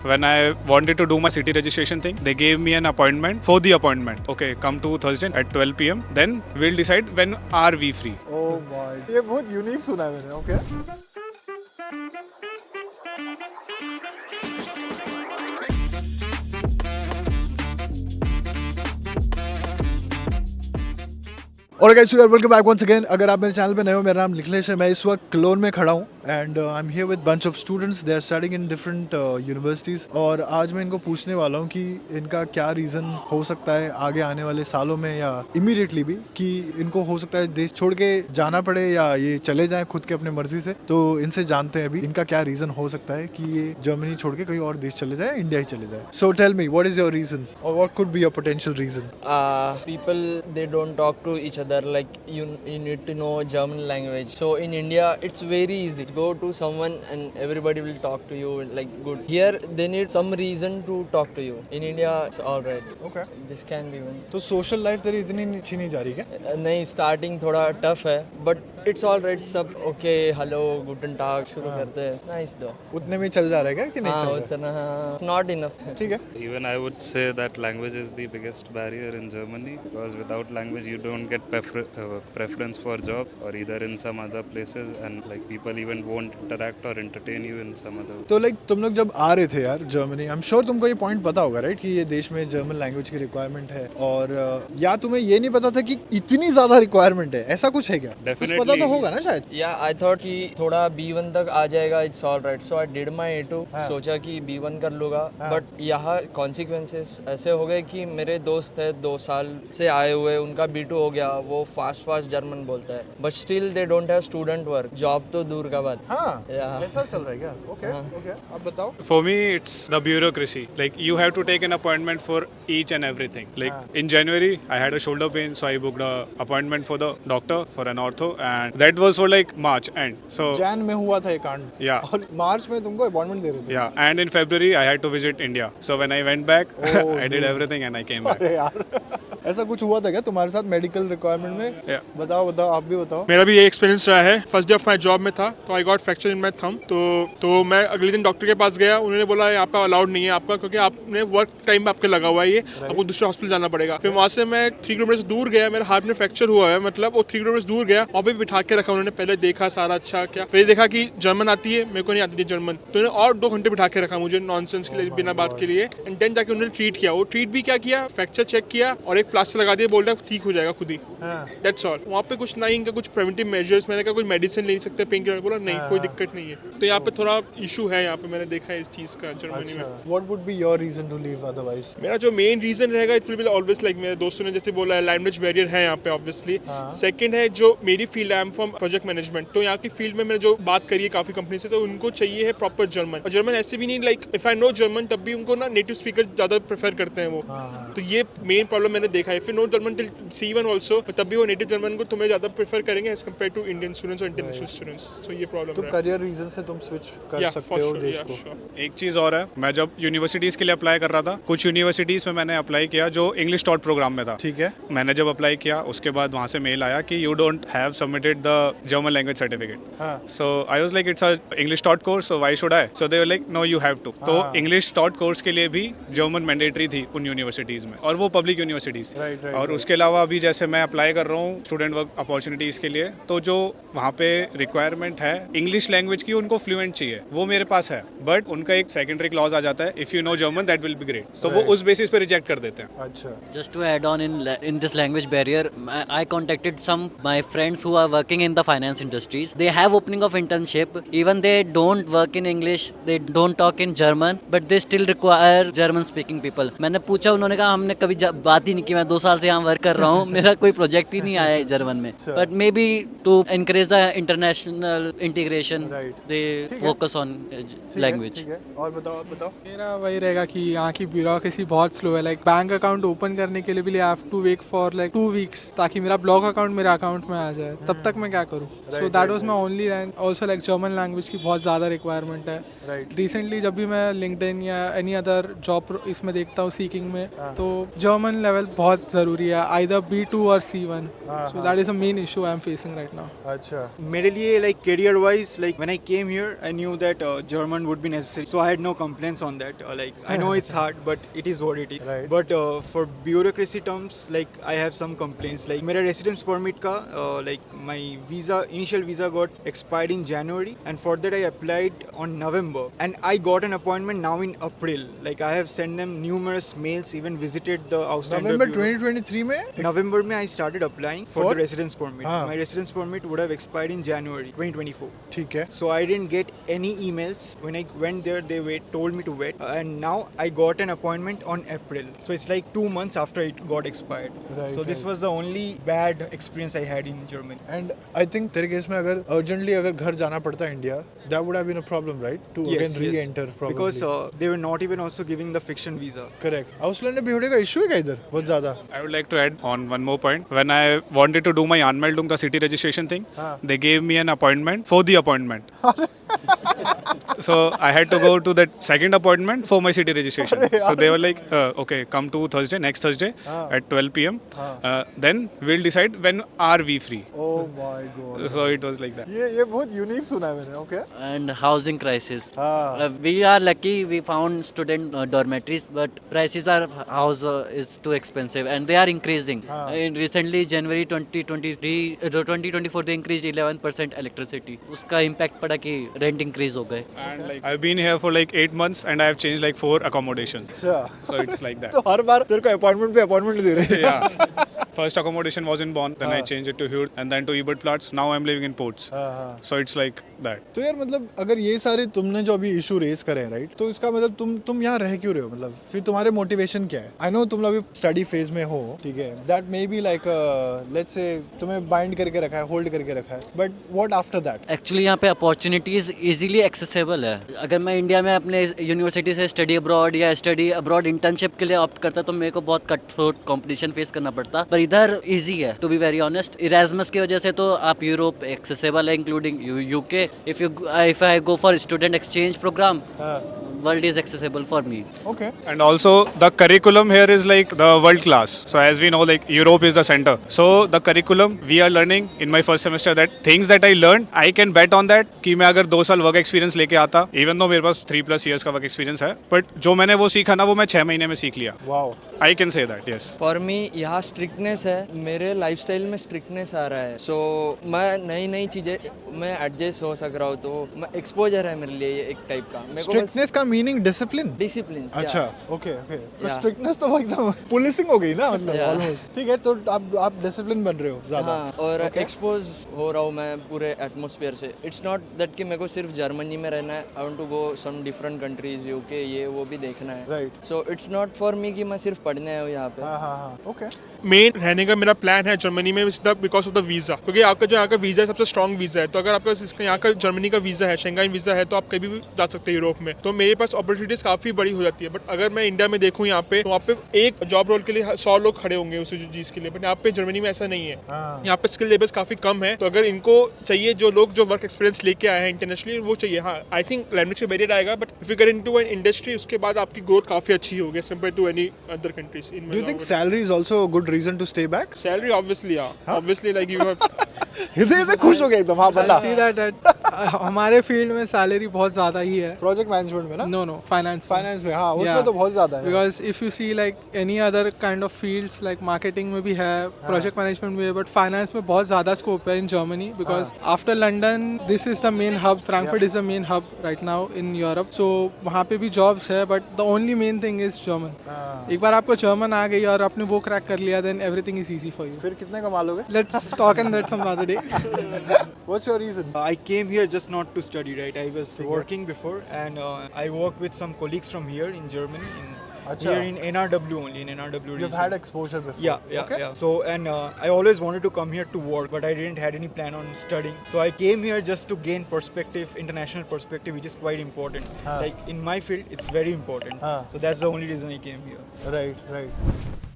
When I wanted to do my city registration thing, they gave me an appointment for the appointment. Okay, come to Thursday at 12 p.m. Then we'll decide when are we free. Oh my, ये बहुत unique सुना है मैंने. Okay. और guys you are welcome back once again. अगर आप मेरे channel पे नए हो, मेरा नाम निखिलेश है. मैं इस वक्त क्लोन में खड़ा हूँ and I am here with bunch of students. They are studying in different universities. और आज मैं इनको पूछने वाला हूँ कि इनका क्या रीज़न हो सकता है आगे आने वाले सालों में या इमीडिएटली भी, कि इनको हो सकता है देश छोड़ के जाना पड़े या ये चले जाएं खुद के अपने मर्जी से. तो इनसे जानते हैं अभी इनका क्या रीज़न हो सकता है कि ये जर्मनी छोड़ के कहीं और देश चले जाए, इंडिया ही चले जाए. So tell me, what is your reason और what could be your potential reason? People, they don't talk to each other, like you need to know German language. So in India it's very easy, go to someone and everybody will talk to you like good. Here they need some reason to talk to you. In India it's all right. Okay. This can be one. तो social life तेरी इतनी अच्छी नहीं जा रही क्या? नहीं, starting थोड़ा टफ है बट इट्स ऑल राइट. सब ओके, हेलो गुटन टाग शुरू करते हैं. नाइस दो. उतने में चल जा रहा है क्या कि नहीं हाँ चल रहा उतना इट्स नॉट इनफ. है? ठीक है. Even I would say that language is the biggest barrier in Germany, because without language you don't get preference for job or either in some other places, and like people even won't interact or entertain you in some other. तो like तुम लोग जब आ रहे थे यार Germany, I am sure तुमको ये point पता होगा राइट कि ये देश में जर्मन लैंग्वेज की रिक्वायरमेंट है. और या तुम्हें ये नहीं पता था कि इतनी ज्यादा रिक्वायरमेंट है, ऐसा कुछ है क्या? कुछ Definitely. पता तो होगा ना शायद. या आई थॉट कि थोड़ा B1 तक आ जाएगा, it's all right. So I did my A2. सोचा कि B1 कर लूँगा, बट यहाँ कॉन्सिक्वेंसेस ऐसे हो गए कि मेरे दोस्त है 2 साल से आए हुए, उनका B2 हो गया, वो फास्ट जर्मन बोलता है but still they don't have student work. Job तो दूर का बात. हाँ, Yeah. ऐसा चल रहा है क्या? ओके ओके, अब बताओ. For me, it's the bureaucracy. Like you have to take an appointment for each and everything. Like in January, I had a shoulder pain, so I booked a appointment for the doctor for an ortho, and that was for like March end. So Jain में हुआ था ये कांड. Yeah. और मार्च में तुमको appointment दे रहे थे. yeah, and in February I had to visit India. So when I went back, Oh, I did no. everything and I came back. अरे यार ऐसा कुछ हुआ था क्या तुम्हारे साथ मेडिकल रिक्वायरमेंट में? Yeah. बताओ आप भी बताओ. मेरा भी ये एक्सपीरियंस रहा है. First day of my job में था तो I got fracture in my thumb. तो मैं अगले दिन डॉक्टर के पास गया. उन्होंने बोला आपका अलाउड नहीं है आपका, क्योंकि आपने वर्क टाइम में आपके लगा हुआ है, ये आपको दूसरे हॉस्पिटल जाना पड़ेगा. फिर वहाँ से मैं 3 किलोमीटर दूर गया. मेरा हाथ में फ्रैक्चर हुआ है, मतलब वो 3 किलोमीटर दूर गया. वहाँ पे बिठा के रखा उन्होंने. पहले देखा सारा अच्छा क्या, फिर देखा कि जर्मन आती है, मेरे को नहीं आती थी जर्मन, तो उन्होंने और 2 घंटे बिठा के रखा मुझे नॉनसेंस के लिए, बिना बात के लिए. एंड देन जाके उन्होंने ट्रीट किया. वो ट्रीट भी क्या किया, फ्रैक्चर चेक किया और एक प्लास्टर लगा दिया, बोल रहा ठीक हो जाएगा खुद ही. That's all. वहाँ पे कुछ नहीं, इनका कुछ प्रिवेंटिव मेजर्स. मैंने कहा कोई मेडिसिन ले सकते हैं, पेन किलर, बोला नहीं कोई दिक्कत नहीं है. तो यहाँ पे थोड़ा इशू है, यहाँ पे मैंने देखा है इस चीज़ का जर्मनी में. What would be your reason to leave otherwise? मेरा जो मेन रीजन रहेगा, it will be always like मेरे दोस्तों ने जैसे बोला है, लैंग्वेज बैरियर है यहाँ पे ऑब्वियसली. सेकंड है जो मेरी field, I am from project management, तो यहाँ की फील्ड में मैंने जो बात करी है काफी कंपनी से, तो उनको चाहिए है प्रॉपर जर्मन. और जर्मन ऐसे भी नहीं like if I know German, तब भी उनको ना नेटिव स्पीकर ज्यादा प्रेफर करते हैं वो. तो ये मेन प्रॉब्लम मैंने देखा है. If you know German till C1 also, तब भी वो नेटिव जर्मन को तुम्हें ज्यादा प्रेफर करेंगे as compare to Indian students और इंटरनेशनल स्टूडेंट्स. तो ये प्रॉब्लम तो है. करियर रीजन से तुम स्विच कर सकते हो देश को. एक चीज़ और है, मैं जब यूनिवर्सिटीज़ के लिए अप्लाई कर रहा था, कुछ यूनिवर्सिटीज़ में मैंने अप्लाई किया जो इंग्लिश टॉट प्रोग्राम में था. ठीक है. मैंने जब अप्लाई किया उसके बाद वहाँ से मेल आया कि you don't have submitted the German language certificate. So I was like it's a English taught course, so why should I? So they were like no you have to. तो English taught course के लिए भी German mandatory थी उन universities में, और वो public universities. और उसके अलावा अभी जैसे मैं अप्लाई कर रहा हूँ स्टूडेंट वर्क अपॉर्चुनिटीज़ के लिए, तो जो वहाँ पे रिक्वायरमेंट है इंग्लिश लैंग्वेज की, उनको फ्लुएंट चाहिए, वो मेरे पास है. बट उनका एक सेकेंडरी क्लॉज आ जाता है, if you know German that will be great. तो वो उस बेसिस पे रिजेक्ट कर देते हैं. अच्छा. Just to add on in this language barrier, I contacted some my friends who are working in the finance industries. They have opening of internship. Even they don't work in English, they don't talk in German, but they still require German speaking people. मैंने पूछा, उन्होंने कहा हमने कभी बात ही नहीं की. मैं 2 साल से यहाँ वर्क कर रहा हूँ, मेरा कोई प्रोजेक्ट ही नहीं आया है जर्मन में. But maybe to encourage the international integration, they focus on language. ठीक है. और बताओ. मेरा वही रहेगा कि यहाँ की ब्यूरोक्रेसी बहुत स्लो है. लाइक बैंक अकाउंट ओपन करने के लिए भी I have to wait for like 2 weeks, ताकि मेरा ब्लॉक अकाउंट मेरे अकाउंट में आ जाए. तब तक मैं क्या करूँ? So that was my only. And also like German language की बहुत ज़्यादा रिक्वायरमेंट है. रिसेंटली जब भी मैं लिंक्डइन या एनी अदर जॉब इसमें देखता हूँ सीकिंग में, तो जर्मन लेवल बहुत बहुत ज़रूरी है, either B2 और C1. So that is the main issue I am facing right now. अच्छा मेरे लिए like career wise, like when I came here I knew that German would be necessary, so I had no complaints on that. Like I know it's hard but it is what it is. Right. But for bureaucracy terms, like I have some complaints. Like मेरा residence permit का like my initial visa got expired in January, and for that I applied on November, and I got an appointment now in April. Like I have sent them numerous mails, even visited the Auslander November bureau. 2023 में November में I started applying for For? the residence permit. हाँ. My residence permit would have expired in January 2024. ठीक है So I didn't get any emails. When I went there, they told me to wait. And now I got an appointment on April. So it's like 2 months after it got expired. Right, So this right. was the only bad experience I had in Germany. And I think तेरे case में अगर urgently अगर घर जाना पड़ता है India that would have been a problem right to again reenter Because they were not even also giving the fiction visa. Correct आउसलैंड में भिड़े का इशू है क्या इधर बहुत ज्यादा I would like to add on one more point. When I wanted to do my Anmeldung, the city registration thing, they gave me an appointment for the appointment. So I had to go to that second appointment for my city registration. So they were like, okay, come to Thursday, next Thursday at 12 p.m. Then we'll decide when are we free. Oh my God So it was like that. ये बहुत unique सुना है मैंने okay And housing crisis. We are lucky we found student dormitories, but prices are house is too expensive and they are increasing. In recently January 2024 they increased 11% electricity. उसका impact पड़ा कि rent increase हो गए. And like I've been here for like 8 months and I have changed like 4 accommodations. अच्छा So it's like that. तो हर बार तेरे को appointment पे अपॉइंटमेंट दे रहे हैं Yeah. First accommodation was in Bonn, then I changed it to Hürth, and then to Ebertplatz. Now I'm living in Ports. So it's like that. तो यार मतलब अगर ये सारे तुमने जो अभी इशू रेज करे हैं राइट तो इसका मतलब तुम यहाँ रह क्यों रहे हो मतलब फिर तुम्हारे मोटिवेशन क्या है आई नो तुम लोग अभी स्टडी फेज में हो ठीक है that may be like let's say तुम्हें बाइंड करके रखा है होल्ड करके रखा है but what after that actually यहाँ पे अपॉर्चुनिटीज़ इजीली एक्सेसिबल है. अगर मैं इंडिया में अपने यूनिवर्सिटी से स्टडी अब्रॉड या स्टडी अब्रॉड इंटर्नशिप के लिए ऑप्ट करता तो मेरे को बहुत कट कंपटीशन फेस करना पड़ता, पर इधर इजी है to be very honest. Erasmus की वजह से तो आप यूरोप एक्सेसिबल है including UK. If I go for student exchange program world is accessible for me. Okay And also the curriculum here is like the world class. So as we know, like Europe is the center. So the curriculum we are learning in my first semester, that things that I learned, I can bet on that कि मैं अगर 2 साल work experience लेके आता, even though मेरे पास 3+ years का work experience है, but जो मैंने वो सीखा ना वो मैं 6 महीने में सीख लिया. Wow I can say that, yes. For me यहाँ स्ट्रिक्टनेस है, मेरे लाइफस्टाइल में स्ट्रिक्टनेस आ रहा है. सो मैं नई चीज़ें मैं एडजस्ट हो सक रहा हूँ, तो मैं एक्सपोजर है मेरे लिए ये एक टाइप का. मेरे को स्ट्रिक्टनेस का मीनिंग डिसिप्लिन डिसिप्लिन. अच्छा ओके ओके तो Yeah. स्ट्रिक्टनेस तो वो एकदम पुलिसिंग हो गई ना मतलब Yeah. ऑलमोस्ट ठीक है तो आप डिसिप्लिन बन रहे हो ज्यादा हाँ, और Okay. एक्सपोज हो रहा हूँ मैं पूरे एटमोसफियर से. इट्स नॉट दैट कि मेरे को सिर्फ जर्मनी में रहना है. I want to go some different countries, UK, ये वो भी देखना है. Right. So it's not for me कि मैं सिर्फ पढ़ने आया हूँ यहाँ पे. हाँ ओके मेन रहने का मेरा प्लान है जर्मनी में बिकॉज ऑफ द वीज़ा, क्योंकि आपका जो यहाँ का वीज़ा है सबसे स्ट्रॉन्ग वीज़ा है. तो अगर आपका इसका यहाँ का जर्मनी का वीज़ा है, शेंगाइन वीज़ा है, तो आप कभी भी जा सकते हैं यूरोप में. तो मेरे पास अपॉर्चुनिटीज़ काफ़ी बड़ी हो जाती है. बट अगर मैं इंडिया में देखूँ यहाँ पे, तो वहाँ पे एक जॉब रोल के लिए 100 लोग खड़े होंगे उस चीज़ के लिए. बट यहाँ पे जर्मनी में ऐसा नहीं है. यहाँ पे स्किल लेवल्स काफ़ी कम है. तो अगर इनको चाहिए जो लोग जो वर्क एक्सपीरियंस लेके आए हैं इंटरनेशनली, वो चाहिए. हाँ, आई थिंक लैंग्वेज का बैरियर आएगा, but if you get into an industry, उसके बाद आपकी ग्रोथ काफ़ी अच्छी होगी compare to any other countries. Do you think salary is also a good reason to stay back salary obviously, obviously like you have हृदय खुश हो गया एकदम हाँ बता See that हमारे फील्ड में सैलरी बहुत ज़्यादा ही है. प्रोजेक्ट मैनेजमेंट में ना नो फाइनेंस फाइनेंस में हाँ उसमें तो बहुत ज्यादा है because if you see like any other kind of fields like marketing में भी है, प्रोजेक्ट मैनेजमेंट में है, बट फाइनेंस में बहुत ज़्यादा स्कोप है in Germany. Because after London this is the main hub, Frankfurt is the main hub right now in Europe. So वहाँ पे भी जॉब्स है, but the only main thing is German. एक बार आपको जर्मन आ गई और आपने वो क्रैक कर लिया, then everything is easy for you. फिर कितने कमा लोगे let's talk and that some other day. What's your reason I came here just not to study, right? I was working before, and I worked with some colleagues from here in Germany, Acha. here in NRW only, in NRW you've region. had exposure before Yeah. So, and I always wanted to come here to work, but I didn't had any plan on studying. So I came here just to gain perspective, international perspective, which is quite important. Like in my field, it's very important. So that's the only reason I came here. right